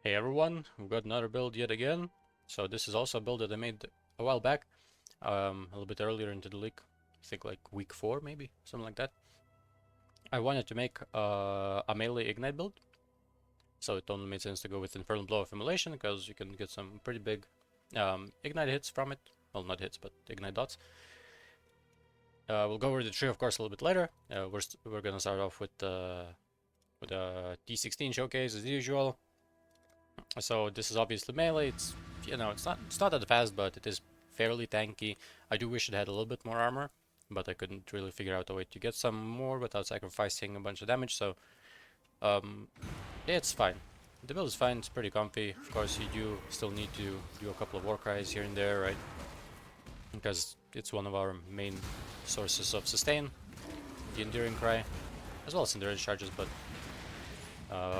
Hey everyone, we've got another build yet again. So this is also a build that I made a while back, a little bit earlier into the league. I think like week 4 maybe, something like that. I wanted to make a melee ignite build, so it only made sense to go with Infernal Blow of Immolation because you can get some pretty big ignite hits from it. Well, not hits, but ignite dots. We'll go over the tree, of course, a little bit later. We're gonna start off with a T16 Showcase as usual. So this is obviously melee. It's it's not that fast, but it is fairly tanky. I do wish it had a little bit more armor, but I couldn't really figure out a way to get some more without sacrificing a bunch of damage. So um, yeah, it's fine. The build is fine. It's pretty comfy. Of course, you do still need to do a couple of war cries here and there, right? Because it's one of our main sources of sustain, the enduring cry, as well as endurance charges, but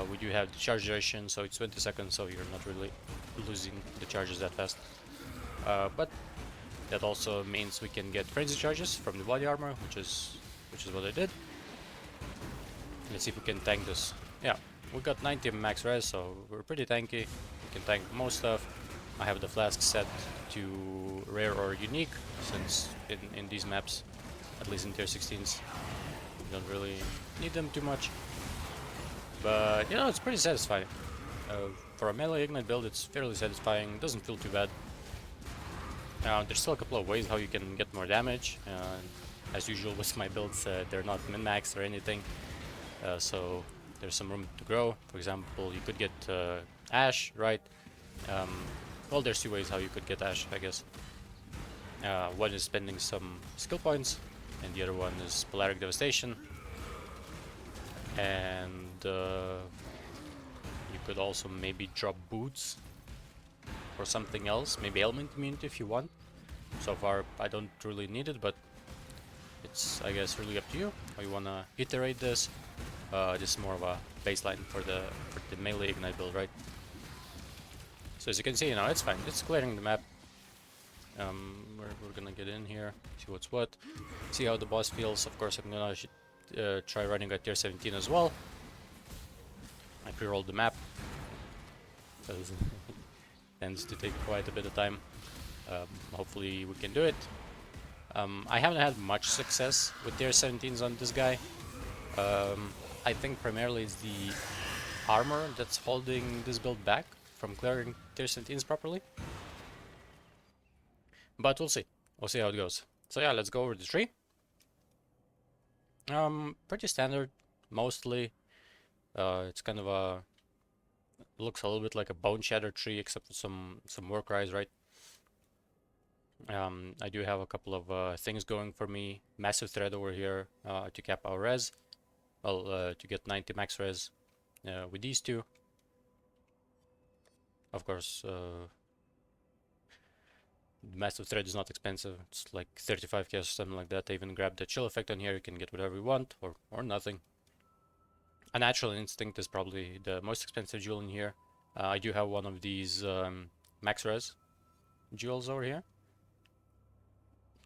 we do have the charge duration, so it's 20 seconds, so you're not really losing the charges that fast. But that also means we can get frenzy charges from the body armor, which is what I did. Let's see if we can tank this. Yeah, we got 90 max res, so we're pretty tanky. We can tank most stuff. I have the flask set to rare or unique, since in these maps, at least in tier 16s, you don't really need them too much. But, it's pretty satisfying. For a melee ignite build, it's fairly satisfying, doesn't feel too bad. There's still a couple of ways how you can get more damage. As usual with my builds, they're not min-maxed or anything, so there's some room to grow. For example, you could get Ash, right? Well, there's two ways how you could get Ash, I guess. One is spending some skill points, and the other one is polaric devastation. And you could also maybe drop boots or something else, maybe element immunity if you want. So far I don't really need it, but it's, I guess, really up to you how you wanna iterate this. This is more of a baseline for the melee ignite build, right? So as you can see, it's fine. It's clearing the map. We're gonna get in here, see what's what, see how the boss feels. Of course, I'm gonna try running at tier 17 as well. I pre-rolled the map, because it tends to take quite a bit of time. Hopefully we can do it. I haven't had much success with tier 17s on this guy. I think primarily it's the armor that's holding this build back from clearing tier 17s properly. But we'll see. We'll see how it goes. So yeah, let's go over the tree. Pretty standard, mostly. It's kind of a looks a little bit like a bone shatter tree, except for some war cries, right? I do have a couple of things going for me. Massive thread over here to cap our res. Well, to get 90 max res with these two. Of course, massive thread is not expensive. It's like 35k or something like that. I even grabbed the chill effect on here. You can get whatever you want, or nothing. A natural instinct is probably the most expensive jewel in here. I do have one of these max res jewels over here.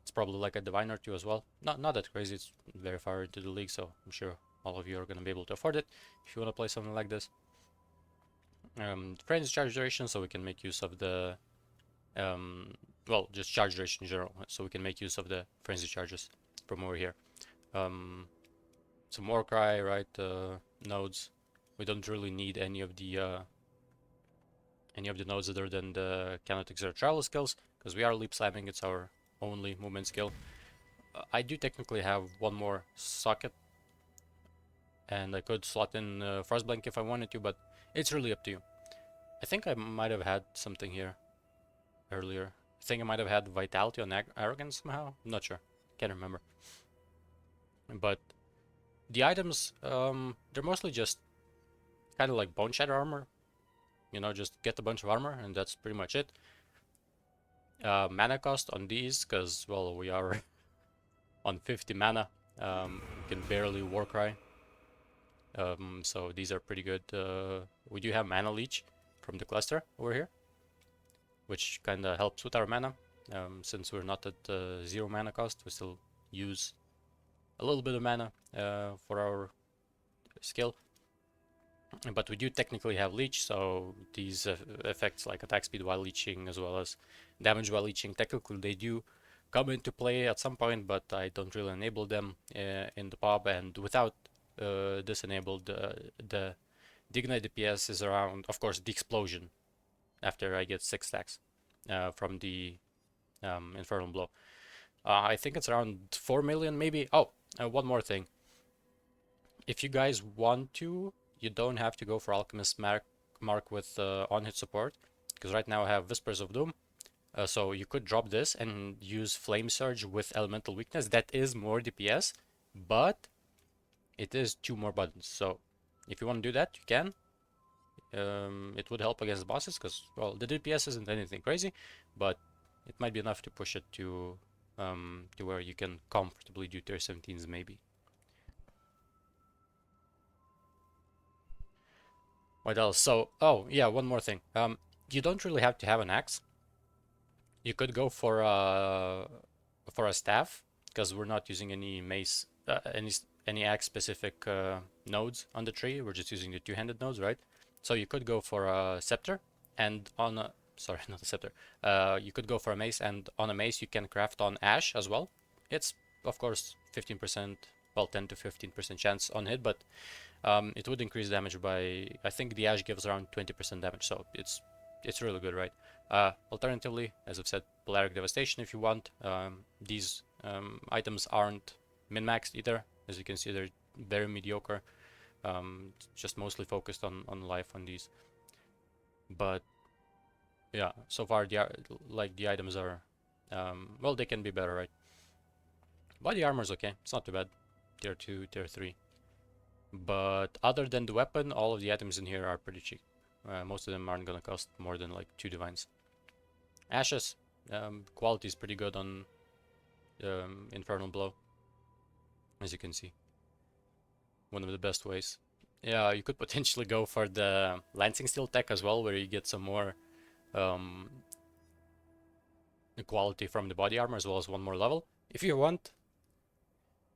It's probably like a divine or two as well. Not that crazy. It's very far into the league, so I'm sure all of you are gonna be able to afford it if you want to play something like this. Frenzy charge duration, so we can make use of the well, just charge duration in general, so we can make use of the frenzy charges from over here. Some war cry, right? Nodes. We don't really need any of the nodes other than the cannot exert travel skills, because we are leap slamming. It's our only movement skill. I do technically have one more socket, and I could slot in Frostblank if I wanted to, but it's really up to you. I think I might have had something here earlier. I think I might have had Vitality on Arrogance somehow. I'm not sure. Can't remember. But the items, they're mostly just kind of like Bone Shatter armor. Just get a bunch of armor, and that's pretty much it. Mana cost on these, because, well, we are on 50 mana. We can barely Warcry. So these are pretty good. We do have Mana Leech from the cluster over here, which kind of helps with our mana. Since we're not at 0 mana cost, we still use a little bit of mana for our skill. But we do technically have leech, so these effects like attack speed while leeching as well as damage while leeching, technically they do come into play at some point, but I don't really enable them in the pub. And without this enabled, the ignite DPS is around, of course, the explosion after I get 6 stacks from the Infernal blow. I think it's around 4 million maybe. Oh, one more thing. If you guys want to, you don't have to go for Alchemist mark with on-hit support, because right now I have Whispers of Doom. So you could drop this and use Flame Surge with Elemental Weakness. That is more DPS, but it is 2 more buttons. So if you want to do that, you can. It would help against bosses, because, well, the DPS isn't anything crazy, but it might be enough to push it to where you can comfortably do tier 17s maybe. What else? So, oh yeah, one more thing. You don't really have to have an axe. You could go for a staff, because we're not using any mace, any axe specific nodes on the tree. We're just using the two-handed nodes, right? So you could go for a scepter, and on a sorry, not a scepter. You could go for a mace, and on a mace you can craft on ash as well. It's of course 15%, well, 10 to 15% chance on hit, but it would increase damage by, I think the ash gives around 20% damage, so it's really good, right? Alternatively, as I've said, polaric devastation if you want. These items aren't min-maxed either. As you can see, they're very mediocre. Just mostly focused on life on these. But yeah, so far the items are well, they can be better, right? Body armor's okay, it's not too bad. Tier 2, tier 3. But other than the weapon, all of the items in here are pretty cheap. Most of them aren't gonna cost more than like 2 divines. Ashes, quality is pretty good on Infernal Blow, as you can see. One of the best ways. Yeah, you could potentially go for the Lancing Steel tech as well, where you get some more quality from the body armor, as well as one more level, if you want.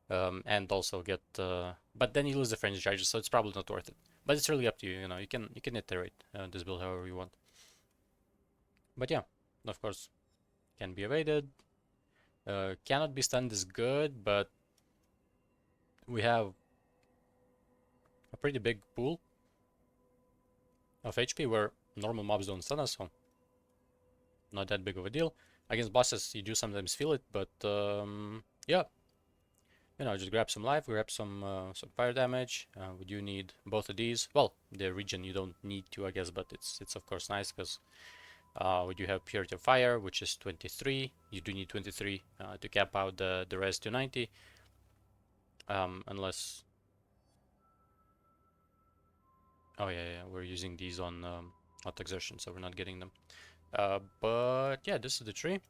And also get, but then you lose the frenzy charges, so it's probably not worth it. But it's really up to you. You know, you can iterate this build however you want. But yeah, of course, can be evaded. Cannot be stunned is good, but we have a pretty big pool of HP where normal mobs don't stun us, so not that big of a deal. Against bosses, you do sometimes feel it, but yeah. You know, just grab some life, grab some fire damage. We do need both of these. Well, the regen you don't need to, I guess, but it's of course nice, because we do have Purity of Fire, which is 23. You do need 23 to cap out the res 290. Unless... Oh yeah, we're using these on Hot Exertion, so we're not getting them. But yeah, this is the tree.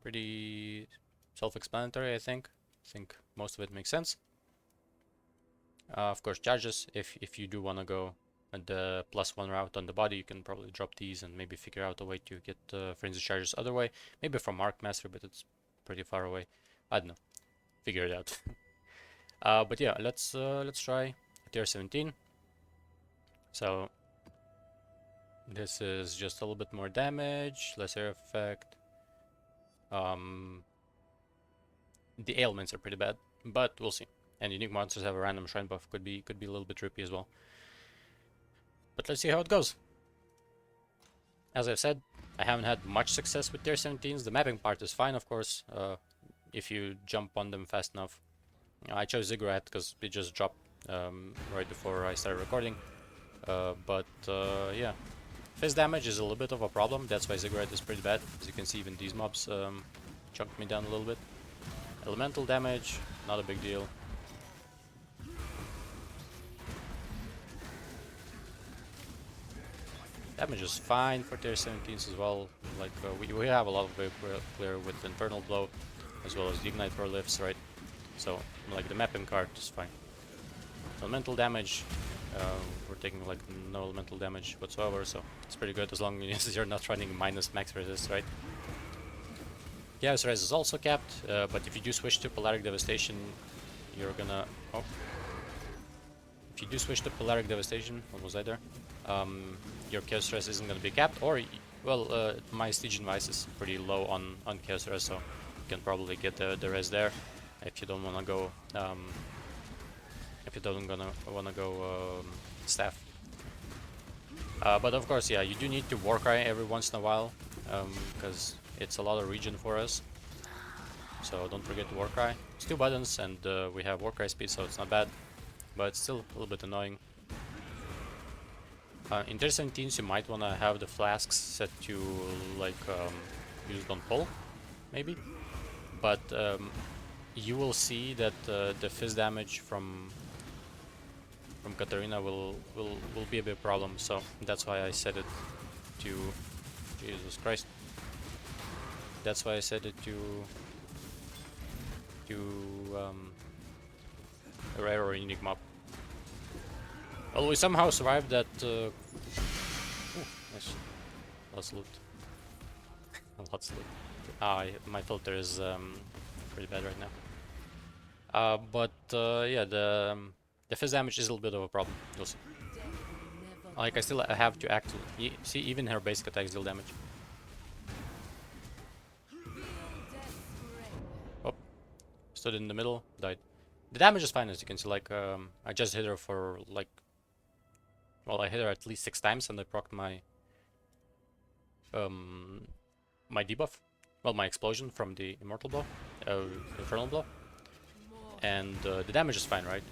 Pretty self-explanatory, I think. I think most of it makes sense. Of course, charges. If you do want to go the +1 route on the body, you can probably drop these and maybe figure out a way to get frenzy charges other way. Maybe from Arc Master, but it's pretty far away. I don't know. Figure it out. But yeah, let's try tier 17. So this is just a little bit more damage, less air effect. The ailments are pretty bad, but we'll see. And unique monsters have a random shrine buff, could be a little bit trippy as well. But let's see how it goes. As I've said, I haven't had much success with tier 17s. The mapping part is fine, of course, if you jump on them fast enough. I chose Ziggurat because it just dropped right before I started recording. Yeah, fizz damage is a little bit of a problem. That's why Ziggurat is pretty bad. As you can see, even these mobs chunked me down a little bit. Elemental damage, not a big deal. Damage is fine for tier 17s as well. Like we have a lot of way clear with Infernal Blow, as well as the Ignite for lifts, right? So like the mapping card is fine. Elemental damage, we're taking like no elemental damage whatsoever, so it's pretty good as long as you're not running minus max resist, right? Chaos Res is also capped, but if you do switch to Polaric Devastation, you're gonna... Oh. if you do switch to polaric devastation, what was I there? Your chaos stress isn't going to be capped, or well, my Stygian Vice is pretty low on chaos stress, so you can probably get the res there if you don't want to go staff. But of course, yeah, you do need to Warcry every once in a while, because it's a lot of regen for us. So don't forget to Warcry. It's 2 buttons, and we have Warcry speed, so it's not bad, but it's still a little bit annoying. In T17s, you might want to have the flasks set to like used on pull, maybe. But you will see that the fizz damage from Katarina will be a big problem. So that's why I set it to Jesus Christ. That's why I set it to a rare or unique mob. Well, we somehow survived that. Ooh, nice. Lots of loot. Lots of loot. My filter is pretty bad right now. But yeah, the fizz damage is a little bit of a problem. You'll see. Like I still have to actually see even her basic attacks deal damage. Oh, stood in the middle, died. The damage is fine, as you can see. Like I just hit her for like. Well, I hit her at least 6 times, and I procced my my debuff. Well, my explosion from the immortal blow, infernal blow, and the damage is fine, right?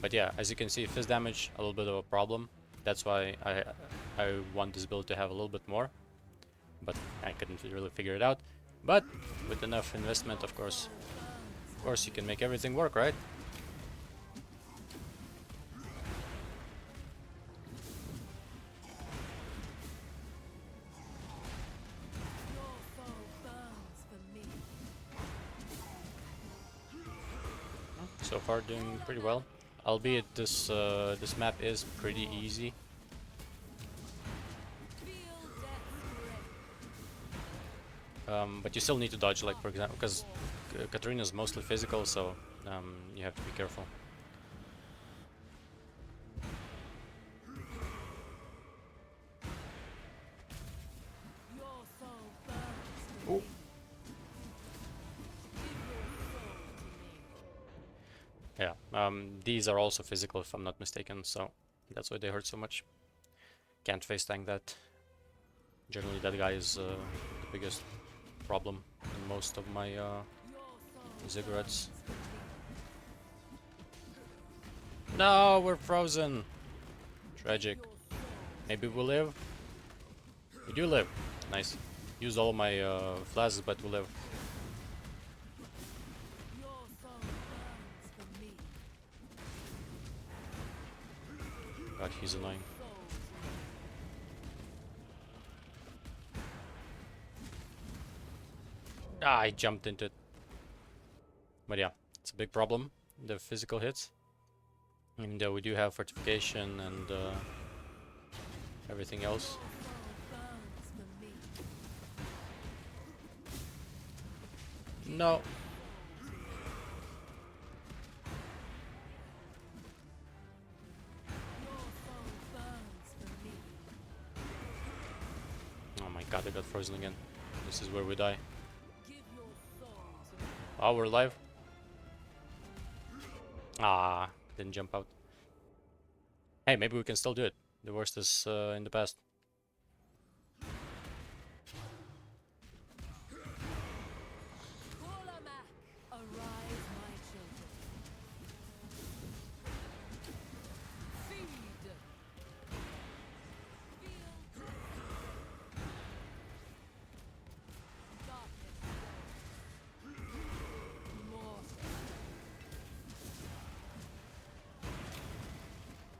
But yeah, as you can see, fizz damage a little bit of a problem. That's why I want this build to have a little bit more, but I couldn't really figure it out. But with enough investment, of course, you can make everything work, right? So far doing pretty well, albeit this this map is pretty easy. But you still need to dodge, like for example, because Katarina is mostly physical, so you have to be careful. Ooh. Yeah, these are also physical if I'm not mistaken, so that's why they hurt so much. Can't face tank that. Generally that guy is the biggest problem in most of my ziggurats. No, we're frozen! Tragic. Maybe we'll live? We do live. Nice. Used all my flasks, but we live. God, he's annoying. Ah, I jumped into it. But yeah, it's a big problem, the physical hits. And we do have fortification and everything else. No. Oh my god, I got frozen again. This is where we die. Oh, we're alive. Ah, didn't jump out. Hey, maybe we can still do it. The worst is in the past.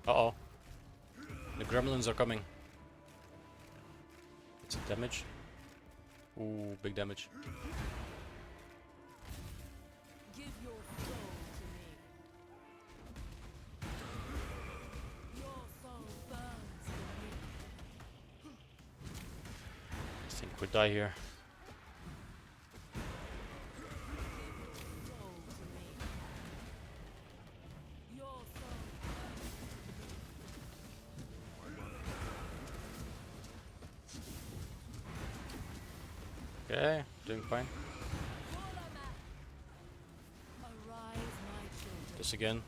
Uh-oh. The gremlins are coming. It's damage. Ooh, big damage. Give your soul to me. Your soul burns for me. I think we die here. Okay, doing fine. This again.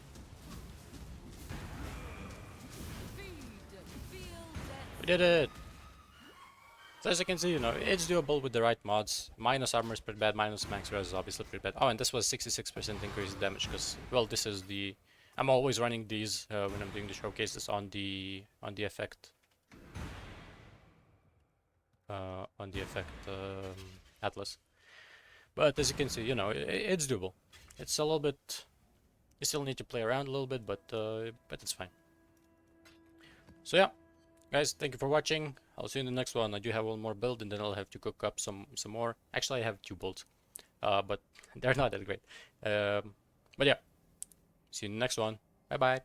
We did it! So as you can see, you know, it's doable with the right mods. Minus armor is pretty bad, minus max res is obviously pretty bad. Oh, and this was 66% increase in damage because, well, this is the... I'm always running these when I'm doing the showcases on the effect. On the effect atlas. But as you can see, you know, it's doable. It's a little bit... You still need to play around a little bit, but it's fine. So yeah, guys, thank you for watching. I'll see you in the next one. I do have one more build, and then I'll have to cook up some more. Actually, I have 2 builds, but they're not that great. But yeah, see you in the next one. Bye bye.